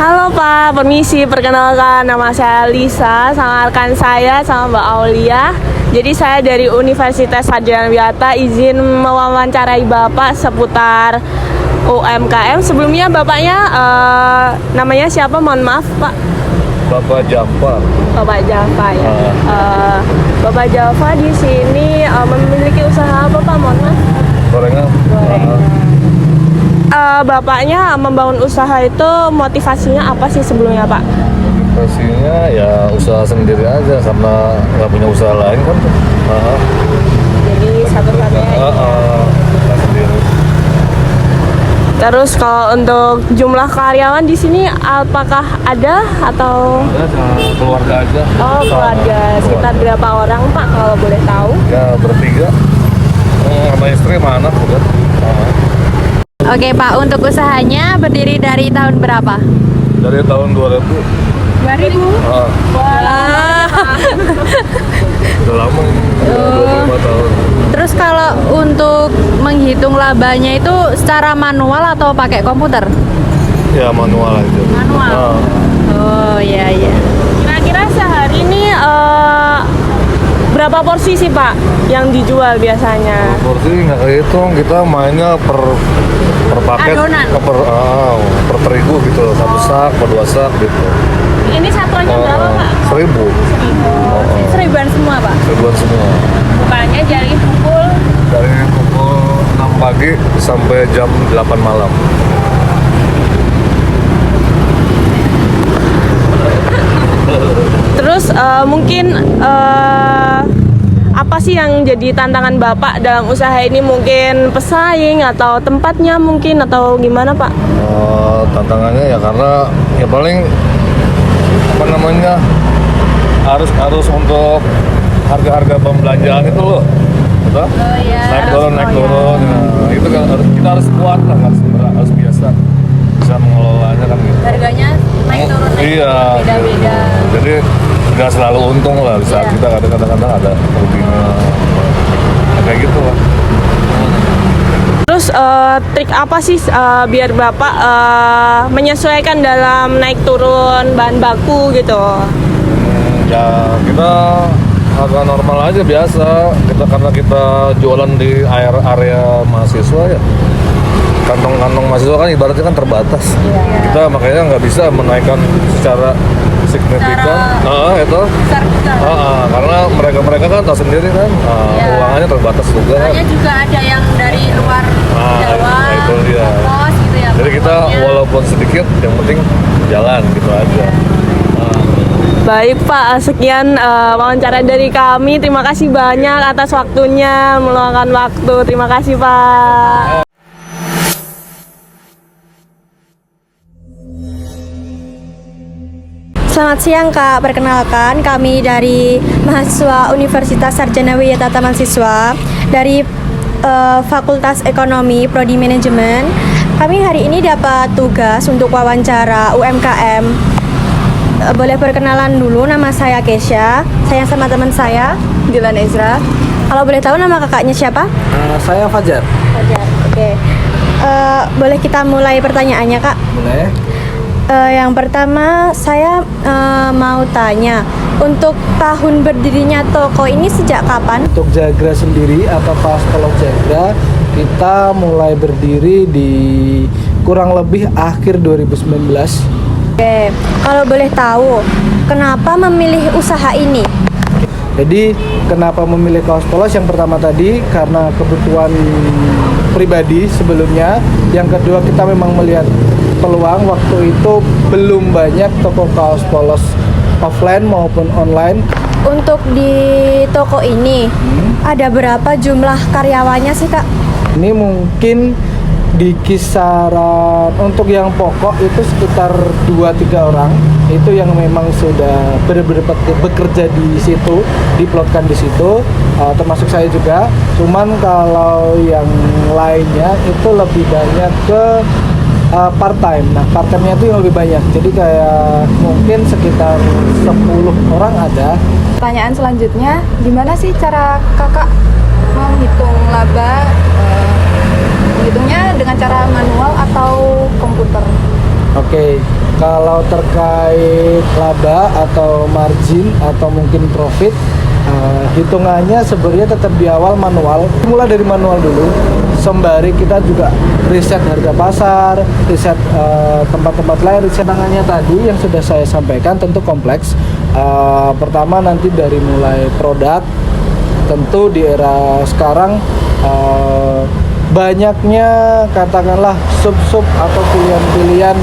Halo Pak, permisi, perkenalkan nama saya Lisa, sama rekan saya sama Mbak Aulia. Jadi saya dari Universitas Sarjana Wiyata izin mewawancarai Bapak seputar UMKM. Sebelumnya Bapaknya namanya siapa? Mohon maaf Pak. Bapak Jafar. Bapak Jafar ya. Bapak Jafar di sini memiliki usaha apa Pak? Mohon maaf. Gorengan. Bapaknya membangun usaha itu motivasinya apa sih sebelumnya Pak? Motivasinya ya usaha sendiri aja karena nggak punya usaha lain kan. Jadi satu-satunya Usaha sendiri. Terus kalau untuk jumlah karyawan di sini apakah ada atau? Ada keluarga aja. Oh, keluarga. Sekitar berapa orang Pak kalau boleh tahu? Ya bertiga. Sama istri sama anak udah. Oke Pak, untuk usahanya berdiri dari tahun berapa? Dari tahun 2000. 2000? Wah. Udah lama ini. 25 tahun. Terus kalau untuk menghitung labanya itu secara manual atau pakai komputer? Ya manual aja. Manual. Oh iya iya. Kira-kira sehari ini berapa porsi sih Pak yang dijual biasanya? Porsi nggak kehitung, kita mainnya per paket, Adonan. per terigu gitu, satu sak, per dua sak gitu. Ini satuannya berapa Pak? 1000. Seribuan semua Pak? Seribuan semua. Bukanya dari pukul Dari pukul 6 pagi sampai jam 8 malam. Terus mungkin apa sih yang jadi tantangan Bapak dalam usaha ini? Mungkin pesaing atau tempatnya mungkin atau gimana Pak? Tantangannya ya karena ya paling apa namanya harus untuk harga-harga pembelanjaan itu loh. Betul? Oh iya. Naik turun. Nah, itu kan kita harus kuat lah, harus biasa bisa mengelolanya kan gitu. Harganya naik turun Iya, beda-beda. jadi nggak selalu untung lah, di saat Iya. kita kadang-kadang ada ruginya, kayak gitu lah. Terus trik apa sih biar Bapak menyesuaikan dalam naik turun bahan baku gitu? Ya kita harga normal aja biasa, karena kita jualan di area mahasiswa ya. Kantong-kantong mahasiswa kan ibaratnya kan terbatas. Kita makanya nggak bisa menaikkan secara signifikan. Itu. Besar juga. Karena mereka kan tahu sendiri kan, keuangannya terbatas juga. Soalnya juga ada yang dari luar Jawa, Nah, itu dia. kos gitu ya. Jadi kita pokoknya. walaupun sedikit, yang penting jalan gitu aja. Baik Pak, sekian wawancara dari kami. Terima kasih banyak atas waktunya, meluangkan waktu. Terima kasih Pak. Selamat siang Kak, perkenalkan kami dari mahasiswa Universitas Sarjana Wiyata Taman Siswa dari Fakultas Ekonomi Prodi Manajemen. Kami hari ini dapat tugas untuk wawancara UMKM. Boleh perkenalan dulu, nama saya Kesha. Saya sama teman saya Dilan Ezra. Kalau boleh tahu nama kakaknya siapa? Saya Fajar. Fajar. Oke. Boleh kita mulai pertanyaannya Kak? Boleh. Yang pertama saya mau tanya, untuk tahun berdirinya toko ini sejak kapan? Untuk Jagra sendiri atau Kolok Jagra, kita mulai berdiri di kurang lebih akhir 2019. Oke, kalau boleh tahu, kenapa memilih usaha ini? Jadi kenapa memilih kaos polos? Yang pertama tadi karena kebutuhan pribadi sebelumnya. Yang kedua kita memang melihat peluang, waktu itu belum banyak toko kaos polos offline maupun online. Untuk di toko ini ada berapa jumlah karyawannya sih Kak? Ini mungkin di kisaran untuk yang pokok itu sekitar 2-3 orang. Itu yang memang sudah benar-benar bekerja di situ, diplotkan di situ, termasuk saya juga. Cuman kalau yang lainnya itu lebih banyak ke part time. Nah, part time-nya itu yang lebih banyak. Jadi kayak mungkin sekitar 10 orang ada. Pertanyaan selanjutnya, gimana sih cara kakak menghitung laba? Menghitungnya dengan cara manual atau komputer? Oke, kalau terkait laba atau margin atau mungkin profit, hitungannya sebenarnya tetap di awal manual. Mulai dari manual dulu, sembari kita juga riset harga pasar, riset tempat-tempat lain, riset tangannya tadi yang sudah saya sampaikan tentu kompleks. Pertama nanti dari mulai produk, tentu di era sekarang banyaknya katakanlah sub-sub atau pilihan-pilihan.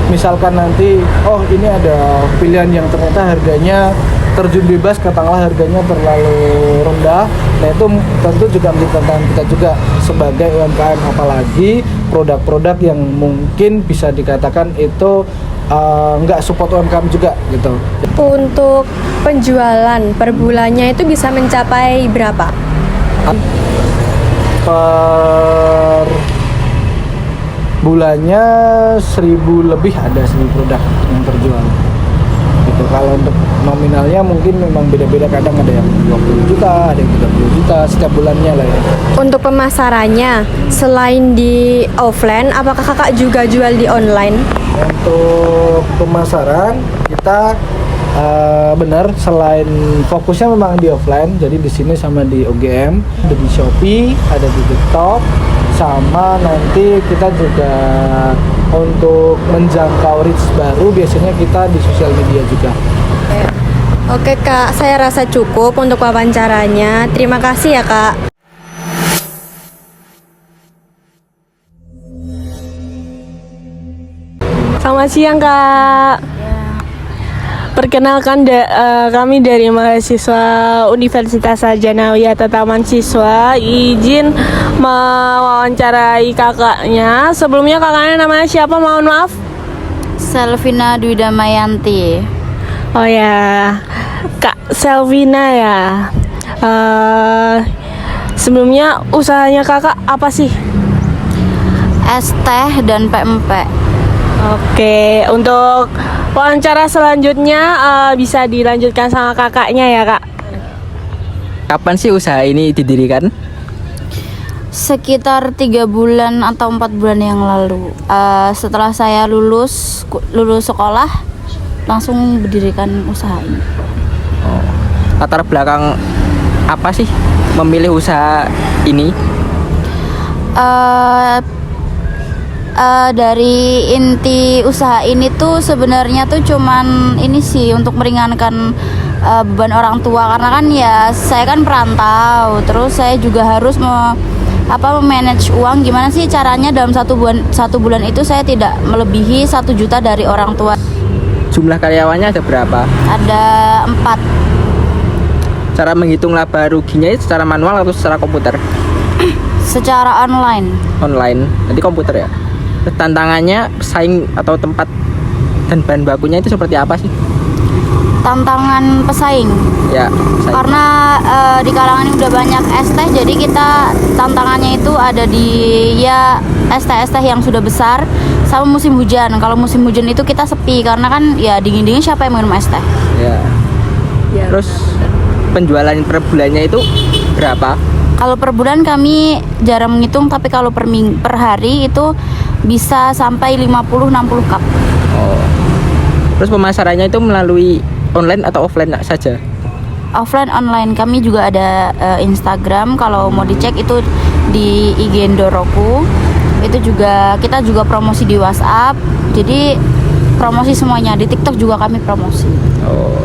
Misalkan nanti, oh ini ada pilihan yang ternyata harganya terjun bebas, katakanlah harganya terlalu rendah. Nah itu tentu juga menjadi tantangan kita juga sebagai UMKM, apalagi produk-produk yang mungkin bisa dikatakan itu nggak support UMKM juga gitu. Untuk penjualan per bulannya itu bisa mencapai berapa? Per bulannya 1.000 lebih, ada 1.000 produk yang terjual gitu. Kalau untuk nominalnya mungkin memang beda-beda, kadang ada yang 20 juta, ada yang 30 juta setiap bulannya lah ya. Untuk pemasarannya, selain di offline, apakah kakak juga jual di online? Untuk pemasaran kita benar, selain fokusnya memang di offline, jadi di sini sama di OGM, ada di Shopee, ada di TikTok, sama nanti kita juga untuk menjangkau reach baru biasanya kita di sosial media juga. Oke kak, saya rasa cukup untuk wawancaranya. Terima kasih ya kak. Selamat siang Kak. Perkenalkan kami dari mahasiswa Universitas Sarjana Wiyata Taman Siswa, izin mewawancarai kakaknya. Sebelumnya kakaknya namanya siapa? Mohon maaf. Selvina Dwi Damayanti. Oh ya, Kak Selvina ya. Sebelumnya usahanya kakak apa sih? Es teh dan PMP. Oke, untuk wawancara selanjutnya bisa dilanjutkan sama kakaknya ya kak. Kapan sih usaha ini didirikan? Sekitar 3 bulan atau 4 bulan yang lalu. Setelah saya lulus sekolah, langsung berdirikan usaha ini. Latar belakang apa sih memilih usaha ini? Dari inti usaha ini tuh sebenarnya tuh cuman ini sih untuk meringankan beban orang tua, karena kan ya saya kan perantau, terus saya juga harus memanage uang. Gimana sih caranya dalam satu bulan itu saya tidak melebihi 1 juta dari orang tua. Jumlah karyawannya ada berapa? Ada 4. Cara menghitung laba ruginya itu secara manual atau secara komputer? Secara online. Online, nanti komputer ya. Tantangannya pesaing atau tempat dan bahan bakunya itu seperti apa sih? Tantangan pesaing. Ya, pesaing. Karena di kalangan ini udah banyak es teh, jadi kita tantangannya itu ada di ya es teh yang sudah besar sama musim hujan. Kalau musim hujan itu kita sepi, karena kan ya dingin-dingin siapa yang minum es teh. Ya. Terus penjualan per bulannya itu berapa? Kalau per bulan kami jarang menghitung, tapi kalau per hari itu bisa sampai 50-60 cup. Oh. Terus pemasarannya itu melalui online atau offline saja? Offline, online. Kami juga ada Instagram, kalau mau dicek itu di IG Endoroku. Itu juga kita juga promosi di WhatsApp. Jadi promosi semuanya. Di TikTok juga kami promosi. Oh.